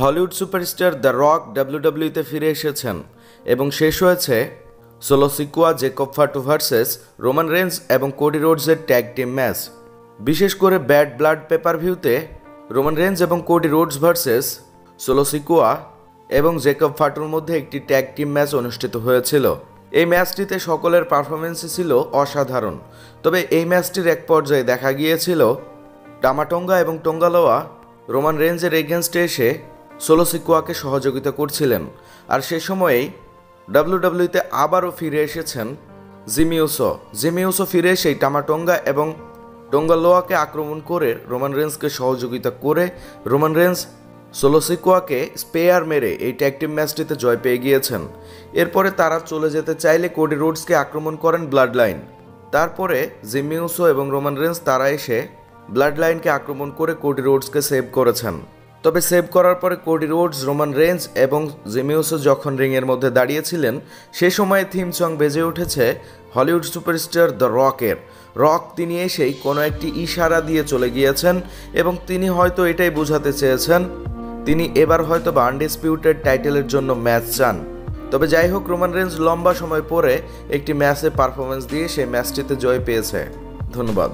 Hollywood superstar the Rock ডাব্লিউডাব্লিউতে ফিরে এসেছেন এবং শেষ হয়েছে Solo Sikoa Jacob Fatu versus Roman Reigns এবং কোডি রোডসের ট্যাগ টিম ম্যাচ। বিশেষ করে ব্যাড ব্লাড পেপার ভিউতে রোমান রেঞ্জ এবং Cody Rhodes versus Solo Sikoa এবং জেকব ফাটুর মধ্যে একটি ট্যাগ টিম ম্যাচ অনুষ্ঠিত হয়েছিল। এই ম্যাচটিতে সকলের পারফরমেন্সই ছিল অসাধারণ, তবে এই ম্যাচটির এক পর্যায়ে দেখা গিয়েছিল টামাটোঙ্গা এবং টোঙ্গালোয়া রোমান রেঞ্জের এগেনস্টে এসে সোলো সিকুয়াকে সহযোগিতা করছিলেন, আর সে সময়েই ডাব্লিউডাব্লিউতে আবারও ফিরে এসেছেন জিমি উসো ফিরে এসেই টামাটোঙ্গা এবং টোঙ্গালোয়াকে আক্রমণ করে রোমান রেঞ্জকে সহযোগিতা করে রোমান রেঞ্জ সোলো সিকুয়াকে স্পেয়ার মেরে এই ট্যাগ টিম ম্যাচটিতে জয় পেয়ে গিয়েছেন। এরপরে তারা চলে যেতে চাইলে কোডি রোডসকে আক্রমণ করেন ব্লাড লাইন। তারপরে জিমি উসো এবং রোমান রেঞ্জ তারা এসে ব্লাড লাইনকে আক্রমণ করে কোডি রোডসকে সেভ করেছেন। তবে সেভ করার পরে কোডি রোডস, রোমান রেঞ্জ এবং জিমি উসো যখন রিংয়ের মধ্যে দাঁড়িয়েছিলেন সে সময় থিম সং বেজে উঠেছে হলিউড সুপারস্টার দ্য রকের। রক তিনি এসেই কোনো একটি ইশারা দিয়ে চলে গিয়েছেন এবং তিনি হয়তো এটাই বোঝাতে চেয়েছেন তিনি এবার হয়তো আনডিসপিউটেড টাইটেলের জন্য ম্যাচ চান। তবে যাই হোক, রোমান রেঞ্জ লম্বা সময় পরে একটি ম্যাচে পারফরমেন্স দিয়ে সেই ম্যাচটিতে জয় পেয়েছে। ধন্যবাদ।